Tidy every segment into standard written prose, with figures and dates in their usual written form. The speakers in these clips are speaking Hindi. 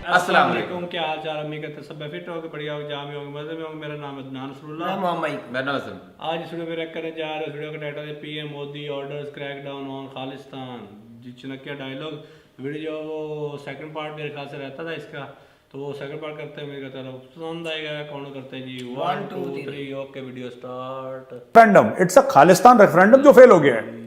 अस्सलाम वालेकुम। क्या हाल चाल? अम्मी कहते सब फिट हो गए, बढ़िया हो, जाम हो, मजे में हो। मेरा नाम है अदनान नसरुल्लाह। मेरा नाम असलम। आज इस वीडियो में रिएक्ट करने जा रहे हैं वीडियो का टाइटल है PM Modi orders crackdown on Khalistan. जी चनकिया डायलॉग वीडियो वो सेकंड पार्ट मेरे ख्याल से रहता था इसका, तो वो सेकंड पार्ट करते हैं। मेरे चलो पसंद आएगा। कौन करते हैं जी? 1 2 3 okay video start. Referendum, it's a Khalistan referendum जो फेल हो गया है।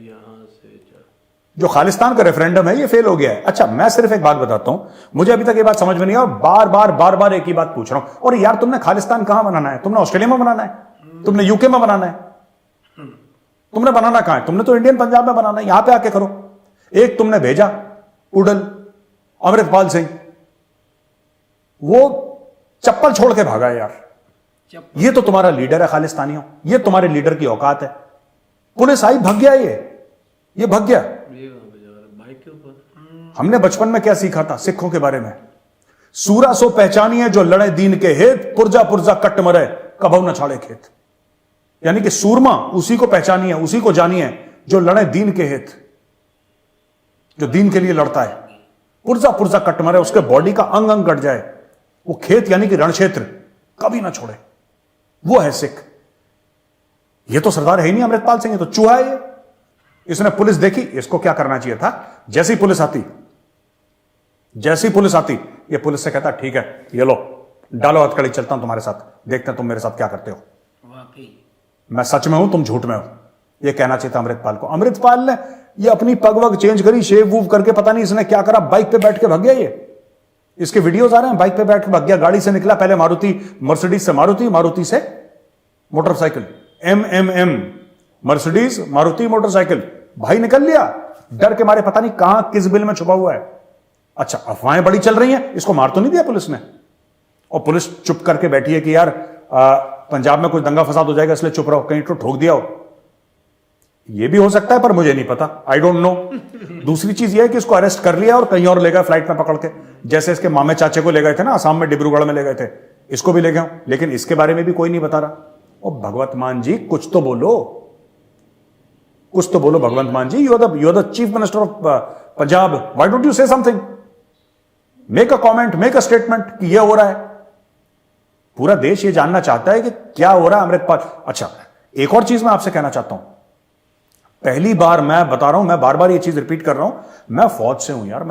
जो खालिस्तान का रेफरेंडम है ये फेल हो गया है। अच्छा, मैं सिर्फ एक बात बताता हूं, मुझे अभी तक ये बात समझ में नहीं आई और बार बार एक ही बात पूछ रहा हूं। और यार, तुमने खालिस्तान कहां बनाना है? तुमने ऑस्ट्रेलिया में बनाना है? तुमने यूके में बनाना है? तुमने बनाना कहां है? तुमने तो इंडियन पंजाब में बनाना है। यहां पे आके करो। एक तुमने भेजा उडल अमृतपाल सिंह, वो चप्पल छोड़ के भागा है यार। ये तो तुम्हारा लीडर है खालिस्तानियों, ये तुम्हारे लीडर की औकात है। पुलिस आई, भग गया ये भग गया। हमने बचपन में क्या सीखा था सिखों के बारे में? सूरा सो पहचानिए जो लड़े दीन के हित, पुरजा पुरजा कट मरे कबहू न छाड़े खेत। यानी कि सूरमा उसी को पहचानिए, उसी को जानिए जो लड़े दीन के हित, जो दीन के लिए लड़ता है। पुरजा पुरजा कट मरे, उसके बॉडी का अंग अंग कट जाए, वो खेत यानी कि रण क्षेत्र कभी ना छोड़े, वो है सिख। ये तो सरदार है ही नहीं अमृतपाल सिंह, ये तो चूहा है ये। इसने पुलिस देखी, इसको क्या करना चाहिए था? जैसी पुलिस आती ये पुलिस से कहता ठीक है ये लो डालो हथकड़ी, चलता हूं तुम्हारे साथ, देखते हैं तुम मेरे साथ क्या करते हो। मैं सच में हूं, तुम झूठ में हो, ये कहना चाहिए था अमृतपाल को। अमृतपाल ने ये अपनी पग वग चेंज करी, शेव वूव करके, पता नहीं इसने क्या करा, बाइक पे बैठ के भाग गया। ये इसके वीडियोस आ रहे हैं, बाइक पे बैठ के भाग गया। गाड़ी से निकला, पहले मर्सिडीज से मारुति से motorcycle, MMM Mercedes Maruti motorcycle, भाई निकल लिया। डर के मारे पता नहीं कहां किस बिल में छुपा हुआ है। अच्छा, अफवाहें बड़ी चल रही हैं, इसको मार तो नहीं दिया पुलिस ने? और पुलिस चुप करके बैठी है कि यार पंजाब में कुछ दंगा फसाद हो जाएगा इसलिए चुप रहो, कहीं तो ठोक दिया हो। यह भी हो सकता है पर मुझे नहीं पता, आई डोंट नो। दूसरी चीज यह है कि इसको अरेस्ट कर लिया और कहीं और ले गए फ्लाइट में पकड़ के, जैसे इसके मामे चाचे को ले गए थे ना असम में, डिब्रूगढ़ में ले गए थे, इसको भी ले गए। लेकिन इसके बारे में भी कोई नहीं बता रहा। और भगवत मान जी कुछ तो बोलो, कुछ तो बोलो Bhagwant Mann ji. You are the chief minister of Punjab, why don't you say something? Make a comment, make a statement कि यह हो रहा है। पूरा देश ये जानना चाहता है कि क्या हो रहा है अमृतपाल। अच्छा, एक और चीज मैं आपसे कहना चाहता हूं। पहली बार मैं बता रहा हूं, मैं बार बार ये चीज रिपीट कर रहा हूं, मैं फौज से हूं यार।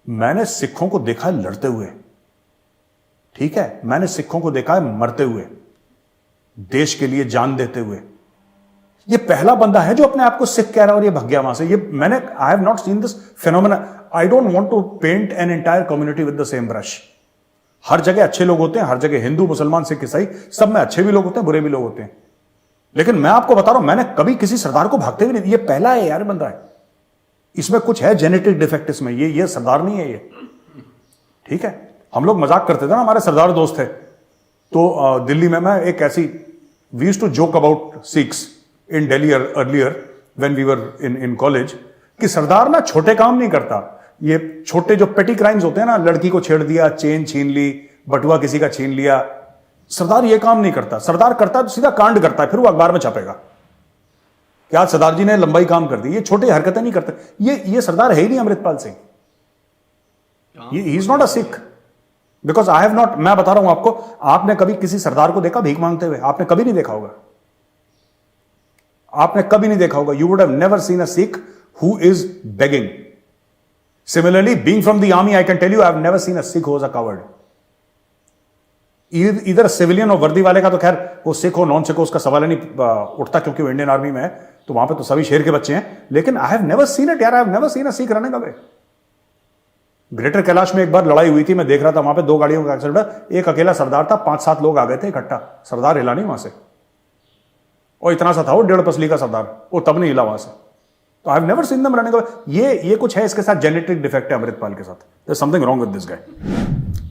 मैंने सिखों को देखा है लड़ते हुए, ठीक है? मैंने सिखों को देखा है मरते हुए, देश के लिए जान देते हुए। ये पहला बंदा है जो अपने आप को सिख कह रहा है और ये भग गया वहां से। ये मैंने I have not seen this phenomena. I don't want to paint an entire community with the same brush. हर जगह अच्छे लोग होते हैं, हर जगह हिंदू मुसलमान सिख ईसाई सब में अच्छे भी लोग होते हैं, बुरे भी लोग होते हैं। लेकिन मैं आपको बता रहा हूं, मैंने कभी किसी सरदार को भागते हुए नहीं। ये पहला है यार बंदा है, इसमें कुछ है जेनेटिक डिफेक्ट इसमें। ये सरदार नहीं है ये, ठीक है? हम लोग मजाक करते थे ना, हमारे सरदार दोस्त थे तो दिल्ली में मैं एक ऐसी, we used to joke about Sikhs in Delhi earlier when we were in college, कि सरदार ना छोटे काम नहीं करता। ये छोटे जो पेटी क्राइम्स होते हैं ना, लड़की को छेड़ दिया, चेन छीन ली, बटुआ किसी का छीन लिया, सरदार ये काम नहीं करता। सरदार करता तो सीधा कांड करता है, फिर वो अखबार में छपेगा कि आज सरदार जी ने लंबाई काम कर दी। ये छोटी हरकतें नहीं करते। ये सरदार है ही नहीं Amritpal Singh. He is not a Sikh, because I have not, मैं बता रहा हूं आपको, आपने कभी किसी सरदार को देखा भीख मांगते हुए? आपने कभी नहीं देखा होगा, आपने कभी नहीं देखा होगा। You would have never seen a Sikh who is begging. Similarly, being from the army, I can tell you, I have never seen a Sikh who is a coward. इधर सिविलियन और वर्दी वाले का तो खैर, वो सिख हो नॉन सिख हो उसका सवाल ही नहीं उठता, क्योंकि वो इंडियन आर्मी में है, तो वहां पे तो सभी शेर के बच्चे हैं। लेकिन I have never seen it यार, I have never seen a Sikh running away. Greater Kailash में एक बार लड़ाई हुई थी, मैं देख रहा था, वहां पे 2 गाड़ियों का एक्सीडेंट, एक अकेला सरदार था, 5-7 लोग आ गए थे इकट्ठा, सरदार हिला नहीं वहां से। और इतना सा था वो 1.5 पसली का सरदार, वो तब नहीं हिला वहां से। तो आई have never seen them running away. ये कुछ है इसके साथ, जेनेटिक डिफेक्ट है अमृतपाल के साथ। There is something wrong with this guy.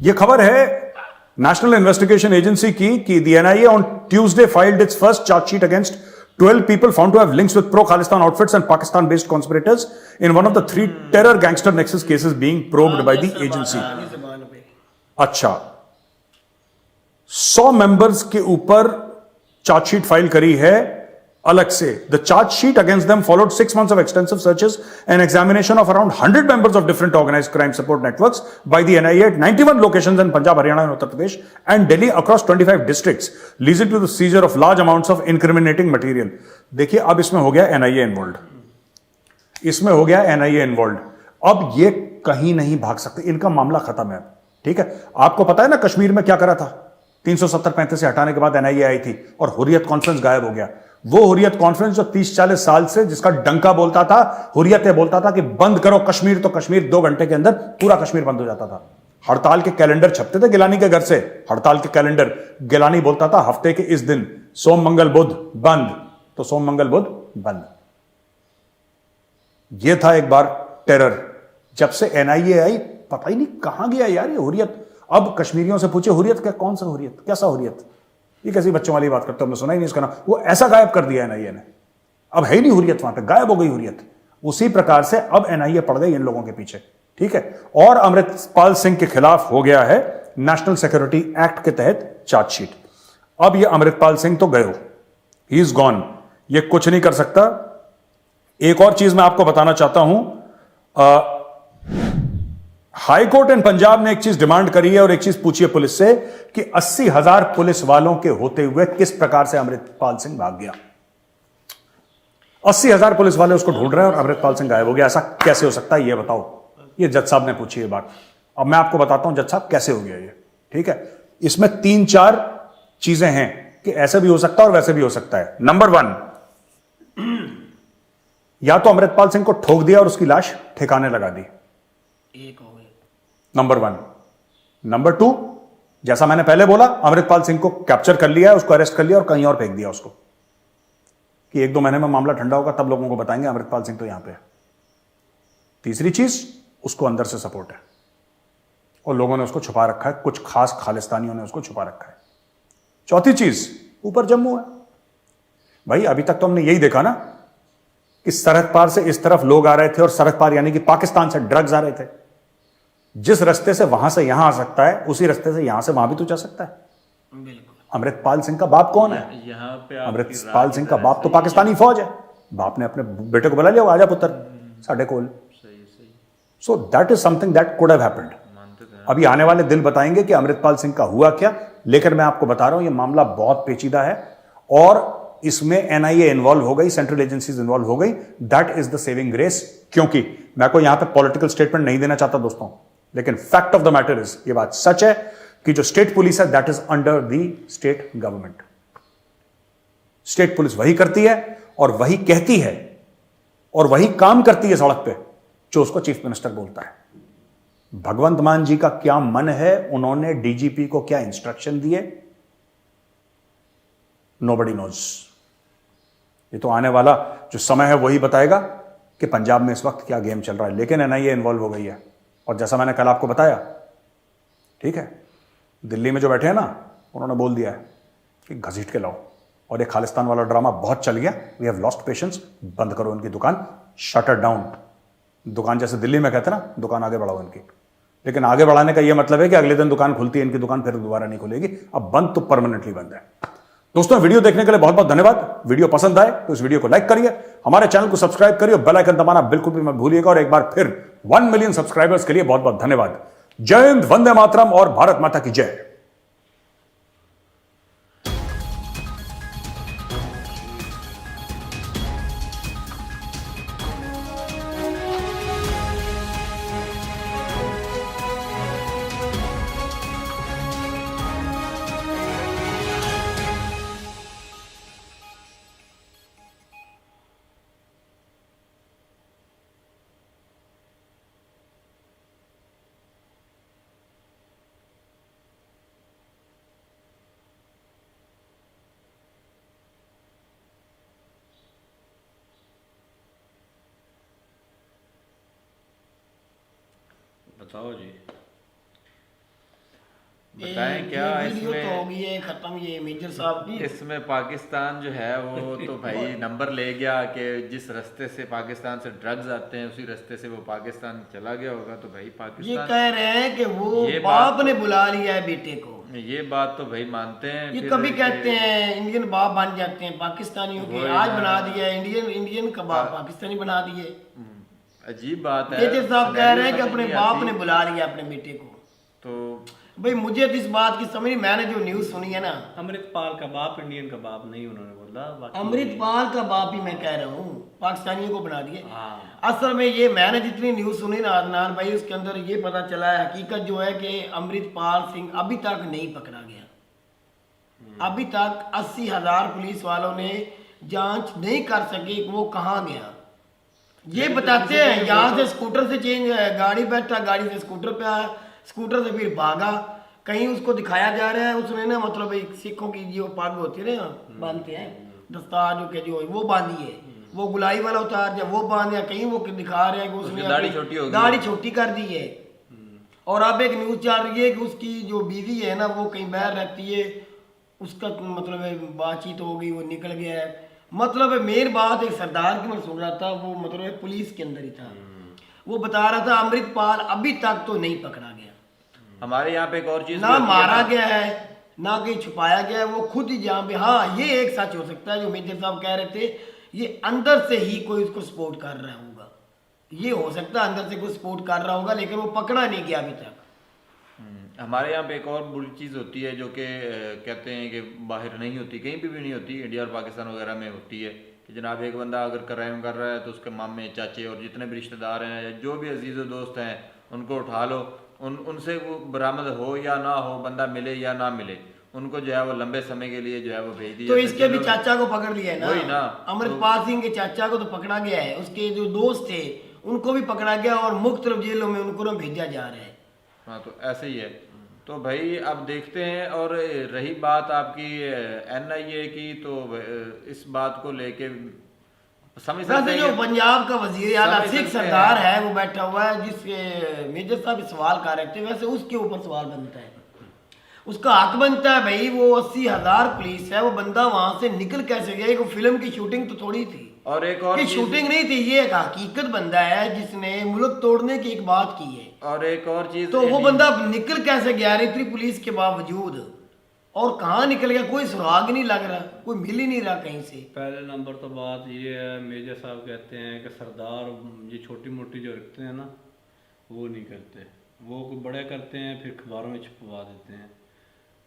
ये खबर है नेशनल इन्वेस्टिगेशन एजेंसी की कि the NIA on Tuesday filed its first chargesheet against 12 people found to have links with pro-Khalistan outfits and Pakistan-based conspirators in one of the 3 terror gangster nexus cases being probed by the agency. अच्छा, 100 मेंबर्स के ऊपर चार्जशीट फाइल करी है अलग से the charge sheet against them followed 6 months of extensive searches and examination of around 100 members of different organized crime support networks by the NIA at 91 locations in Punjab, Haryana and Uttar Pradesh and Delhi across 25 districts, leading to the seizure of large amounts of incriminating material. देखिए अब इसमें हो गया NIA इन्वॉल्व, इसमें हो गया NIA इन्वॉल्व। अब ये कहीं नहीं भाग सकते, इनका मामला खत्म है। ठीक है, आपको पता है ना कश्मीर में क्या करा था? 370-35 से हटाने के बाद NIA आई थी और हुर्रियत कॉन्फ्रेंस गायब हो गया। वो हुर्रियत कॉन्फ्रेंस जो 30-40 साल से जिसका डंका बोलता था, हुर्रियत बोलता था कि बंद करो कश्मीर, तो कश्मीर 2 घंटे के अंदर पूरा कश्मीर बंद हो जाता था। हड़ताल के कैलेंडर छपते थे गिलानी के घर से, हड़ताल के कैलेंडर। गिलानी बोलता था हफ्ते के इस दिन सोम मंगल बुध बंद, तो सोम मंगल बुध बंद। यह था एक बार टेरर। जब से NIA आई पता ही नहीं कहां गया यार ये हुर्रियत। अब कश्मीरियों से पूछे हुर्रियत क्या, कौन सा हुर्रियत, कैसा हुर्रियत, ये कैसी बच्चों वाली बात करते हो, हमने सुना ही नहीं इसका नाम। वो ऐसा गायब कर दिया NIA ने, अब है ही नहीं हुर्रियत, वहां पे गायब हो गई हुर्रियत। उसी प्रकार से अब NIA पड़ गई इन लोगों के पीछे। ठीक है, और अमृतपाल सिंह के खिलाफ हो गया है नेशनल सिक्योरिटी एक्ट के तहत चार्जशीट। अब ये अमृतपाल सिंह तो गए, ही इज गॉन, ये कुछ नहीं कर सकता। एक और चीज मैं आपको बताना चाहता हूं, हाई कोर्ट इन पंजाब ने एक चीज डिमांड करी है और एक चीज पूछी है पुलिस से कि 80,000 पुलिस वालों के होते हुए किस प्रकार से अमृतपाल सिंह भाग गया। 80,000 पुलिस वाले उसको ढूंढ रहे हैं और अमृतपाल सिंह गायब हो गया। ऐसा कैसे हो सकता है ये बताओ, ये जज साहब ने पूछी है बात। अब मैं आपको बताता हूं जज साहब कैसे हो गया ये। ठीक है, इसमें 3-4 चीजें हैं कि ऐसे भी हो सकता है और वैसे भी हो सकता है। नंबर 1, या तो अमृतपाल सिंह को ठोक दिया और उसकी लाश ठिकाने लगा दी, एक हो गए। नंबर 1। नंबर 2, जैसा मैंने पहले बोला, अमृतपाल सिंह को कैप्चर कर लिया, उसको अरेस्ट कर लिया और कहीं और फेंक दिया उसको कि 1-2 महीने में मामला ठंडा होगा तब लोगों को बताएंगे अमृतपाल सिंह तो यहां पे है। तीसरी चीज, उसको अंदर से सपोर्ट है और लोगों ने उसको छुपा रखा है, कुछ खास खालिस्तानियों ने उसको छुपा रखा है। चौथी चीज, ऊपर जम्मू है। भाई अभी तक तो हमने यही देखा ना कि सरहद पार से इस तरफ लोग आ रहे थे और सरहद पार यानी कि पाकिस्तान से ड्रग्स आ रहे थे। जिस रास्ते से वहां से यहां आ सकता है उसी रास्ते से यहां से वहां भी तो जा सकता है। बिल्कुल। अमृतपाल सिंह का बाप कौन है? यहाँ पे अमृतपाल सिंह का बाप तो पाकिस्तानी फौज है। बाप ने अपने बेटे को बुला लिया, आजा पुत्र साढ़े कोल। So that is something that could have happened. अभी आने वाले दिन बताएंगे कि अमृतपाल सिंह का हुआ क्या, लेकिन मैं आपको बता रहा हूं यह मामला बहुत पेचीदा है और इसमें NIA इन्वॉल्व हो गई, सेंट्रल एजेंसीज इन्वॉल्व हो गई। That is the saving grace. क्योंकि मैं कोई यहां पे पॉलिटिकल स्टेटमेंट नहीं देना चाहता दोस्तों, लेकिन fact of the matter is, ये बात सच है कि जो स्टेट पुलिस है that is under the state government. State police वही करती है और वही कहती है और वही काम करती है सड़क पे जो उसको चीफ मिनिस्टर बोलता है। भगवंत मान जी का क्या मन है, उन्होंने DGP को क्या इंस्ट्रक्शन दिए, नोबडी नोज। ये तो आने वाला जो समय है वही बताएगा कि पंजाब में इस वक्त क्या गेम चल रहा है। लेकिन NIA इन्वॉल्व हो गई है और जैसा मैंने कल आपको बताया, ठीक है, दिल्ली में जो बैठे हैं ना, उन्होंने बोल दिया है कि घसीट के लाओ। और ये खालिस्तान वाला ड्रामा बहुत चल गया, वी हैव लॉस्ट पेशेंस, बंद करो इनकी दुकान, शटर डाउन। दुकान जैसे दिल्ली में कहते ना, दुकान आगे बढ़ाओ इनकी। लेकिन आगे बढ़ाने का यह मतलब है कि अगले दिन दुकान खुलती है इनकी दुकान, फिर दोबारा नहीं खुलेगी। अब बंद तो परमानेंटली बंद है। दोस्तों वीडियो देखने के लिए बहुत बहुत धन्यवाद। वीडियो पसंद आए तो इस वीडियो को लाइक करिए, हमारे चैनल को सब्सक्राइब करिए, बेल आइकन दबाना बिल्कुल भी मत भूलिएगा। और एक बार फिर 1 मिलियन सब्सक्राइबर्स के लिए बहुत बहुत धन्यवाद। जय हिंद, वंदे मातरम और भारत माता की जय। बताओ जी। बताएं क्या वीडियो तो इसमें। होगी ये खत्म, ये मेजर साहब की। इसमें पाकिस्तान जो है वो तो भाई नंबर ले गया कि जिस रास्ते से पाकिस्तान से ड्रग्स आते हैं उसी रास्ते से वो पाकिस्तान चला गया होगा। तो भाई ये पाकिस्तान कह रहे हैं कि वो ये बाप बात- ने बुला लिया है बेटे को। ये बात तो भाई मानते हैं। ये फिर कभी कहते हैं इंडियन बाप बन जाते हैं पाकिस्तानियों के, आज बना दिया इंडियन कबाब पाकिस्तानी बना दिए। अजीब बात है। मेजर साहब कह रहे हैं कि समझ अपने नहीं बाप आती। ने बुला लिया अपने बेटे को। तो भाई मुझे तो इस बात की समझ नहीं, मैंने जो न्यूज़ सुनी है ना, अमृतपाल का बाप इंडियन का बाप नहीं उन्होंने बोला, बाकी अमृतपाल का बाप ही मैं कह रहा हूँ, पाकिस्तानियों को बना दिए। हाँ। असल में ये मैंने जितनी न्यूज़ सुनी ना अदनान भाई, उसके अंदर ये पता चला है हकीकत जो है कि अमृतपाल सिंह अभी तक नहीं पकड़ा गया। अभी तक 80,000 पुलिस वालों ने जांच नहीं कर सके कि वो कहाँ गया। ये बताते हैं यहाँ से स्कूटर से चेंज गाड़ी बैठा, गाड़ी से स्कूटर पे आया, स्कूटर से फिर भागा। कहीं उसको दिखाया जा रहा है उसने ना, मतलब एक सिखों की जो पग होती है ना बांधते हैं, दस्तार जो के जो वो बांधी है, वो गुलाई वाला उतार दिया, वो बांध दिया। कहीं वो दिखा रहे हैं कि उसने दाढ़ी छोटी हो गई, दाढ़ी छोटी कर दी है। और अब एक न्यूज़ चल रही है कि उसकी जो बीवी है ना वो कहीं बाहर रहती है, उसका मतलब बातचीत हो गई, वो निकल गया है। मतलब मेन बात एक सरदार की मैं सुन रहा था, वो मतलब पुलिस के अंदर ही था, वो बता रहा था अमृतपाल अभी तक तो नहीं पकड़ा गया। हमारे यहाँ पे एक और चीज ना मारा गया है ना कहीं छुपाया गया है, वो खुद ही जहाँ पे। हाँ ये एक सच हो सकता है जो मेजर साहब कह रहे थे, ये अंदर से ही कोई उसको सपोर्ट कर रहा होगा, ये हो सकता है अंदर से कोई सपोर्ट कर रहा होगा, लेकिन वो पकड़ा नहीं गया अभी तक। हमारे यहाँ पे एक और बुरी चीज़ होती है जो कि कहते हैं कि बाहर नहीं होती, कहीं पे भी नहीं होती, इंडिया और पाकिस्तान वगैरह में होती है कि जनाब एक बंदा अगर क्राइम कर रहा है तो उसके मामे चाचे और जितने भी रिश्तेदार हैं या जो भी अजीज़ दोस्त हैं उनको उठा लो, उनसे वो बरामद हो या ना हो, बंदा मिले या ना मिले, उनको जो है वो लंबे समय के लिए जो है वो भेज दिया। तो इसके भी चाचा को पकड़ लिया है वही ना। अमृतपाल सिंह के चाचा को तो पकड़ा गया है, उसके जो दोस्त थे उनको भी पकड़ा गया और मुख्तलिफ जेलों में उनको ना भेजा जा रहा है। हाँ तो ऐसे ही है। तो भाई अब देखते हैं। और रही बात आपकी NIA की, तो इस बात को लेके समझ सकते वैसे हैं जो कि- पंजाब का वजीर आला समझ सिख सकते सरदार हैं। है वो बैठा हुआ है, जिसके मेजर साहब सवाल कर रहे थे, वैसे उसके ऊपर सवाल बनता है, उसका हक बनता है भाई। वो 80,000 पुलिस है, वो बंदा वहां से निकल कैसे गया? एक फिल्म की शूटिंग तो थोड़ी थी, और एक और ये चीज- शूटिंग नहीं थी, ये एक हकीकत बंदा है जिसने मुल्क तोड़ने की एक बात की है। और एक और चीज तो वो बंदा निकल कैसे गया इतनी पुलिस के बावजूद, और कहाँ निकल गया? कोई सुराग नहीं लग रहा, कोई मिल ही नहीं रहा कहीं से। पहले नंबर तो बात ये है, मेजर साहब कहते हैं कि सरदार ये छोटी मोटी जो रखते हैं ना वो नहीं करते, वो कोई बड़े करते हैं फिर अखबारों में छपवा देते हैं।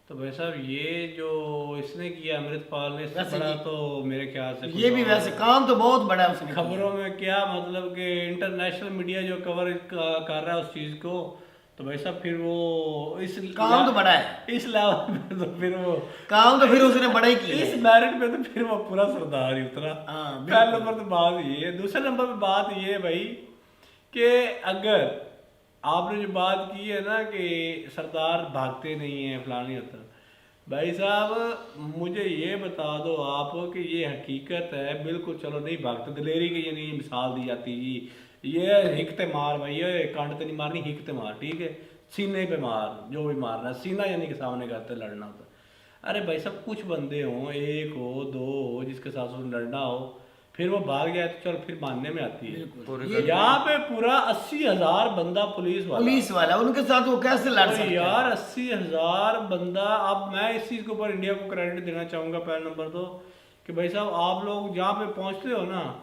तो भाई साहब ये जो इसने किया अमृतपाल ने, इससे वैसे बड़ा ये- तो मेरे ख्याल से ये भी वैसे काम तो बहुत बड़ा है उसने किया। खबरों में क्या मतलब कि इंटरनेशनल मीडिया जो कवर कर रहा है उस चीज़ को, तो भाई साहब फिर वो इस काम तो बड़ा है, इस लेवल पे तो फिर वो काम तो फिर उसने बड़ा ही किया इस है। मेरिट पे तो फिर वो पूरा सरदार ही उतरा। हाँ, पहले नंबर तो बात ये है। दूसरे नंबर पे बात ये है भाई कि अगर आपने जो बात की है ना कि सरदार भागते नहीं है फलानी होता, भाई साहब मुझे ये बता दो आप कि ये हकीकत है बिल्कुल, चलो नहीं भागते, दलेरी की ये नहीं मिसाल दी जाती जी, ये हिकते मार भाई, ये कांड तो नहीं मारनी, हिकते मार, ठीक है, सीने पे मार, जो भी मारना है सीना यानी कि सामने करते लड़ना होता। अरे भाई साहब कुछ बंदे हों, एक हो दो हो जिसके साथ उसने लड़ना हो, फिर वो भाग जाए तो चलो फिर मानने में आती है। यहाँ पे पूरा 80,000 बंदा पुलिस वाला उनके साथ वो कैसे लड़ सकते हैं? यार 80,000 बंदा। अब मैं इस चीज के ऊपर इंडिया को क्रेडिट देना चाहूंगा पहले नंबर तो, कि भाई साहब आप लोग जहाँ पे पहुंचते हो ना,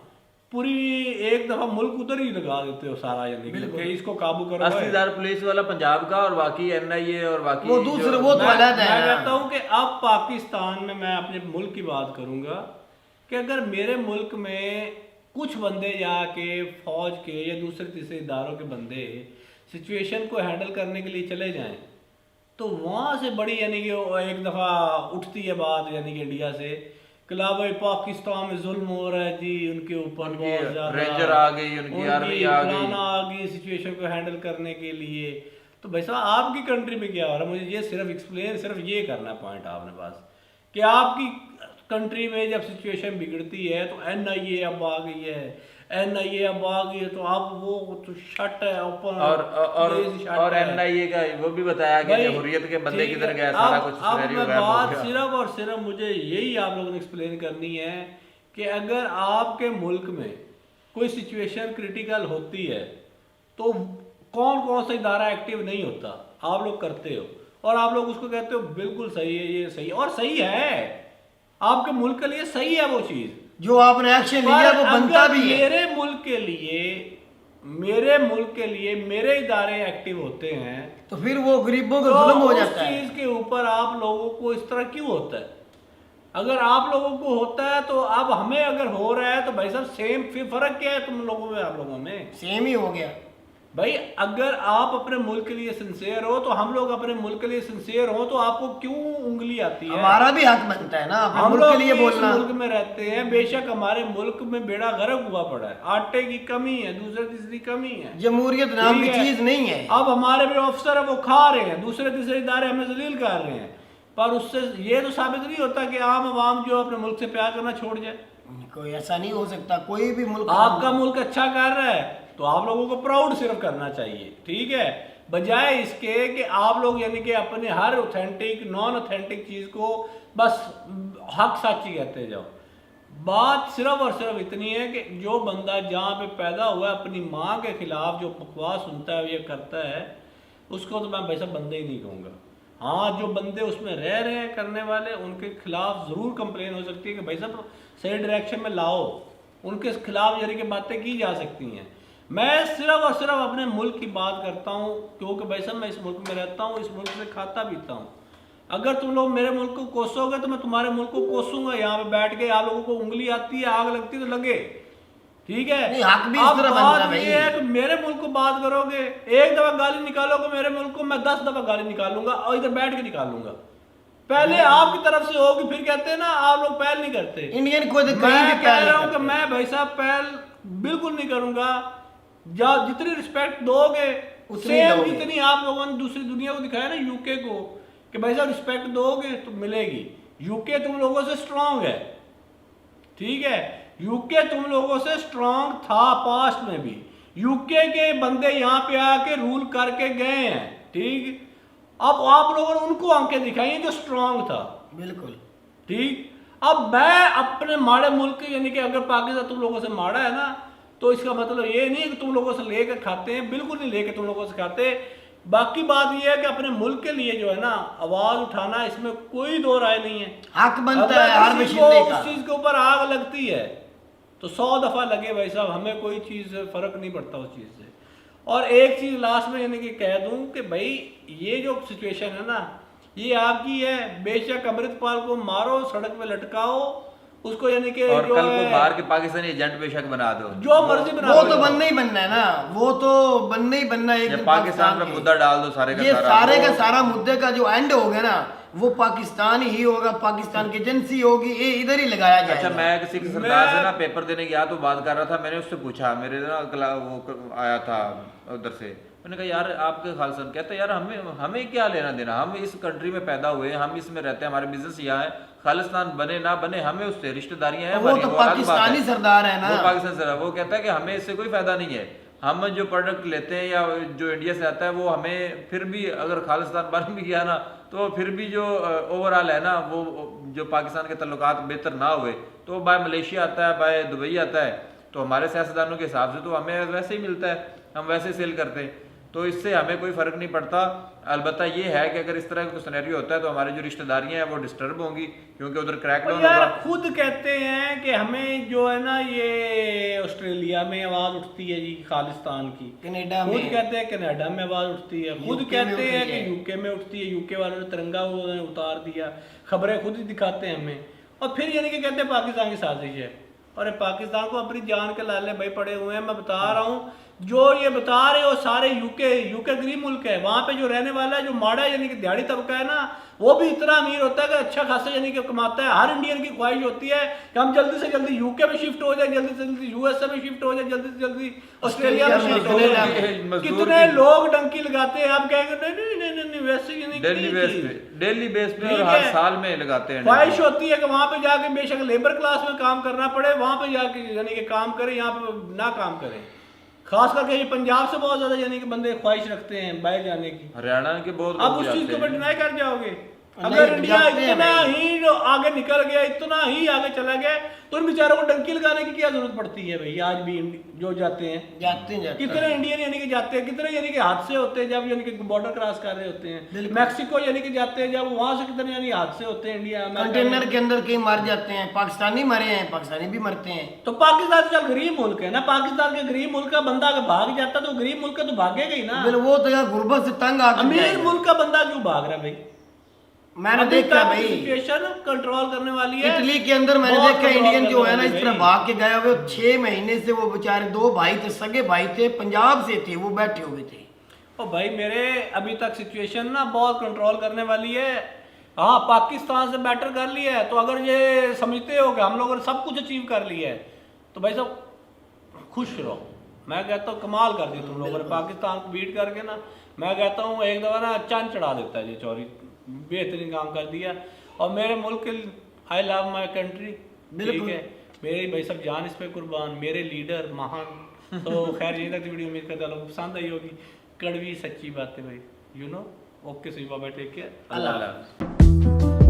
पूरी एक दफा मुल्क उधर ही लगा देते हो सारा, यानी कि इसको काबू करो। 80,000 पुलिस वाला पंजाब का और बाकी NIA और बाकी वो दूसरे जो- वो तो अलग मैं है। कहता हूँ कि अब पाकिस्तान में मैं अपने मुल्क की बात करूंगा कि अगर मेरे मुल्क में कुछ बंदे जाके फौज के या दूसरे तीसरे इदारों के बंदे सिचुएशन को हैंडल करने के लिए चले जाएं, तो वहाँ से बड़ी यानी कि एक दफ़ा उठती है बात, यानी कि इंडिया से कि ला भाई पाकिस्तान में जुल्म हो रहा है जी, उनके ऊपर बहुत ज़्यादा रेंजर आ गई, उनकी आर्मी आ गई, फलाना आ गई सिचुएशन को हैंडल करने के लिए। तो भाई साहब आपकी कंट्री में क्या हो रहा है, मुझे ये सिर्फ एक्सप्लेन सिर्फ ये करना है पॉइंट आपने पास, कि आपकी कंट्री में जब सिचुएशन बिगड़ती है तो NIA अब आ गई है, NIA अब आ गई है, तो अब वो तो शट है ओपन, और NIA का वो भी बताया कि जमहूरियत के बंदे किधर गए, सारा कुछ सिनेरियो गायब हो बात गया। सिर्फ और सिर्फ मुझे यही आप लोगों ने एक्सप्लेन करनी है कि अगर आपके मुल्क में कोई सिचुएशन क्रिटिकल होती है तो कौन कौन सा इदारा एक्टिव नहीं होता, आप लोग करते हो, और आप लोग उसको कहते हो बिल्कुल सही है, ये सही है, और सही है आपके मुल्क के लिए सही है वो चीज, जो आपने एक्शन लिया वो बनता भी है। मेरे मुल्क के लिए मेरे इदारे एक्टिव होते हैं तो फिर वो गरीबों को तो जुल्म हो उस जाता है। चीज के ऊपर आप लोगों को इस तरह क्यों होता है? अगर आप लोगों को होता है तो अब हमें अगर हो रहा है तो भाई साहब सेम, फिर फर्क क्या है तुम लोगों में आप लोगों में? सेम ही हो गया भाई अगर आप अपने मुल्क के लिए सिंसियर हो तो हम लोग अपने मुल्क के लिए सिंसियर हो, तो आपको क्यों उंगली आती है? हमारा भी हक बनता है ना अपने हम मुल्क लोग के लिए इस बोलना। मुल्क में रहते हैं, बेशक हमारे मुल्क में बेड़ा गर्क हुआ पड़ा है, आटे की कमी है, दूसरे तीसरी कमी है, जमहूरियत नाम की ठीक है। चीज नहीं है। अब हमारे भी अफसर है वो खा रहे हैं, दूसरे तीसरे इदारे हमें जलील कर रहे हैं, पर उससे ये तो साबित नहीं होता कि आम आवाम जो अपने मुल्क से प्यार करना छोड़ जाए। कोई ऐसा नहीं हो सकता, कोई भी मुल्क आपका मुल्क अच्छा कर रहा है तो आप लोगों को प्राउड सिर्फ करना चाहिए, ठीक है, बजाय इसके कि आप लोग यानी कि अपने हर ऑथेंटिक नॉन ऑथेंटिक चीज को बस हक साची कहते जाओ। बात सिर्फ और सिर्फ इतनी है कि जो बंदा जहाँ पे पैदा हुआ है अपनी माँ के खिलाफ जो बकवास सुनता है ये करता है, उसको तो मैं भाई साहब बंदे ही नहीं कहूँगा। हाँ, जो बंदे उसमें रह रहे हैं करने वाले, उनके खिलाफ ज़रूर कंप्लेन हो सकती है कि भाई साहब सही डायरेक्शन में लाओ, उनके खिलाफ यानी कि बातें की जा सकती हैं। मैं सिर्फ और सिर्फ अपने मुल्क की बात करता हूँ क्योंकि भाई साहब मैं इस मुल्क में रहता हूँ, इस मुल्क से खाता पीता हूँ। अगर तुम लोग मेरे मुल्क को कोसोगे तो मैं तुम्हारे मुल्क को कोसूंगा। यहाँ पे बैठ के आप लोगों को उंगली आती है, आग लगती है तो लगे, ठीक है। नहीं, हक भी इस अब तरह बनता है बात भाई। ये है कि मेरे मुल्क को बात करोगे, एक दफा गाली निकालोगे मेरे मुल्क को, मैं 10 दफा गाली निकालूंगा और इधर बैठ के निकालूंगा। पहले आपकी तरफ से होगी, फिर कहते हैं ना आप लोग पहल नहीं करते। इंडियन खुद कहीं भी मैं कह पहल रहा नहीं हूँ कि करते। मैं भाई साहब पहल बिल्कुल नहीं करूंगा। जितनी रिस्पेक्ट दोगे उतनी सेम दोगे। जितनी आप लोगों ने दूसरी दुनिया को दिखाया ना, यूके को, कि भाई साहब रिस्पेक्ट दोगे तो मिलेगी। यूके तुम लोगों से स्ट्रांग है, ठीक है, यूके तुम लोगों से स्ट्रांग था पास्ट में भी। यूके के बंदे यहाँ पे आके रूल करके गए हैं, ठीक। अब आप लोगों ने उनको आंखें दिखाई हैं जो स्ट्रांग था, बिल्कुल ठीक। अब मैं अपने माड़े मुल्क के यानी कि अगर पाकिस्तान तुम लोगों से माड़ा है ना, तो इसका मतलब ये नहीं है कि तुम लोगों से लेकर खाते हैं, बिल्कुल नहीं लेकर तुम लोगों से खाते। बाकी बात ये है कि अपने मुल्क के लिए जो है ना आवाज उठाना, इसमें कोई दो राय नहीं है। हक बनता अगर है हर किसी बशिंदे को का। उस चीज के ऊपर आग लगती है तो 100 दफा लगे भाई साहब, हमें कोई चीज फर्क नहीं पड़ता उस चीज से। और एक चीज लास्ट में यानी कि कह दूं कि भाई ये जो सिचुएशन है ना ये आपकी है। बेशक अमृतपाल को मारो, सड़क पे लटकाओ उसको, यानी कि और जो कल को है बाहर के पाकिस्तानी एजेंट बेशक बना दो, जो मर्जी बना वो लो। तो बनना ही बनना है ना, वो तो बनना ही बनना है एक या दिन पाकिस्तान पे के। मुद्दा डाल दो सारे का ये सारा। सारे का वो- सारा मुद्दे का जो एंड होगा ना वो पाकिस्तान ही होगा, पाकिस्तान की एजेंसी होगी, ये इधर ही लगाया अच्छा, जाएगा। मैं किसी के सरदार से ना पेपर देने गया तो बात कर रहा था, मैंने उससे पूछा, मेरे ना वो आया था उधर से, मैंने कहा यार आपके खालसन, कहते यार हमें क्या लेना देना, हम इस कंट्री में पैदा हुए, हम इसमें रहते हैं, हमारे बिजनेस यहाँ है, खालिस्तान बने ना बने हमें उससे रिश्तेदारियां हैं वो हमारी, तो अलग बात पाकिस्तानी है। सरदार है ना। वो पाकिस्तान सरदार, वो कहता है कि हमें इससे कोई फायदा नहीं है, हम जो प्रोडक्ट लेते हैं या जो इंडिया से आता है वो हमें फिर भी अगर खालिस्तान बन भी गया ना तो फिर भी जो ओवरऑल है ना वो जो पाकिस्तान के तल्लुकात बेहतर ना हुए तो बाय मलेशिया आता है, बाय दुबई आता है, तो हमारे सियासतदानों के हिसाब से तो हमें वैसे ही मिलता है, हम वैसे सेल करते हैं, तो इससे हमें कोई फर्क नहीं पड़ता। अलबत्ता ये है कि अगर इस तरह का सिनेरियो होता है तो हमारी जो रिश्तेदारियां हैं वो डिस्टर्ब होंगी, क्योंकि उधर क्रैकडाउन यार होगा। खुद कहते हैं कि हमें जो है ना ये ऑस्ट्रेलिया में आवाज उठती है जी खालिस्तान की, कनाडा खुद में, कहते हैं कनाडा में आवाज उठती है, खुद यूके में कहते हैं उठती कि है। यूके में उठती है, यूके वालों ने तिरंगा उन्होंने उतार दिया, खबरें खुद ही दिखाते हैं हमें, और फिर यानी कि कहते हैं पाकिस्तान की साजिश है। और पाकिस्तान को अपनी जान के लाले भाई पड़े हुए हैं। मैं बता रहा हूँ जो ये बता रहे हो सारे यूके गरीब मुल्क है, वहां पे जो रहने वाला है जो माड़ा है यानी कि दिहाड़ी तबका है ना वो भी इतना अमीर होता है कि अच्छा खासा यानी कि कमाता है। हर इंडियन की ख्वाहिश होती है कि हम जल्दी से जल्दी यूके में शिफ्ट हो जाए, जल्दी से जल्दी यूएसए में शिफ्ट हो जाए, जल्दी से जल्दी ऑस्ट्रेलिया में शिफ्ट हो कनाडा जाए। में। मजदूर कितने की- लोग डंकी लगाते हैं, आप कहेंगे नहीं नहीं नहीं नहीं, नहीं वैसे यानी कि डेली नहीं बेस चीज़। पे, डेली बेस पे और ठीक हर है। साल में लगाते हैं। ख्वाहिश होती है कि वहां पे जाके बेशक लेबर क्लास में काम करना पड़े, वहां पे जाके यानी कि काम करें, यहाँ पे ना काम करें। खास करके ये पंजाब से बहुत ज्यादा यानी कि बंदे ख्वाहिश रखते हैं बाहर जाने की। हरियाणा के बहुत अब लोग उस चीज जाते के ऊपर हैं। डिनाई कर जाओगे, अगर इंडिया जाते हैं इतना भाई। ही जो आगे निकल गया, इतना ही आगे चला गया, तो इन बेचारों को डंकी लगाने की क्या जरूरत पड़ती है भाई। आज भी जो जाते हैं, जाते हैं कितने इंडियन यानी कि जाते हैं, कितने यानी कि हादसे होते हैं जब यानी कि बॉर्डर क्रॉस कर रहे होते हैं। मैक्सिको यानी कि जाते हैं जब, वहां से कितने यानी हादसे होते हैं इंडिया में। कंटेनर के अंदर कई मर जाते हैं, पाकिस्तानी मरे हैं, पाकिस्तानी भी मरते हैं। तो पाकिस्तान चल गरीब मुल्क है ना, पाकिस्तान के गरीब मुल्क का बंदा अगर भाग जाता तो गरीब मुल्क का तो भागेगा ही ना। फिर वो तो यार गुर्बत से तंग आकर अमीर जाएगा। मुल्क का बंदा क्यों भाग रहा है भाई। मैंने देखा भाई सिचुएशन कंट्रोल करने वाली है। इटली के अंदर मैंने बहुत देखा control इंडियन जो है ना करने इस तरह वाली भाग के गए हुए 6 महीने से, वो बेचारे 2 भाई थे, सगे भाई थे, पंजाब से थे, वो बैठे हुए थे। ओ भाई मेरे अभी तक सिचुएशन ना बहुत कंट्रोल करने वाली है। हाँ पाकिस्तान से बेटर कर लिया है, तो अगर ये समझते हो कि हम लोगों ने सब कुछ अचीव कर लिया है तो भाई सब खुश रहो। मैं कहता हूँ कमाल कर दी तुम लोगों ने पाकिस्तान को बीट करके ना। मैं कहता हूँ एक दफा ना चांद चढ़ा देता है ये चौरी, बेहतरीन काम कर दिया। और मेरे मुल्क के आई लव माई कंट्री, ठीक है मेरी भाई सब जान इस पे कुर्बान, मेरे लीडर महान। तो खैर यही तक वीडियो उम्मीद करता हूँ पसंद आई होगी, कड़वी सच्ची बातें भाई, यू नो। ओके सुबह टेक केयर, अल्लाह अल्लाह।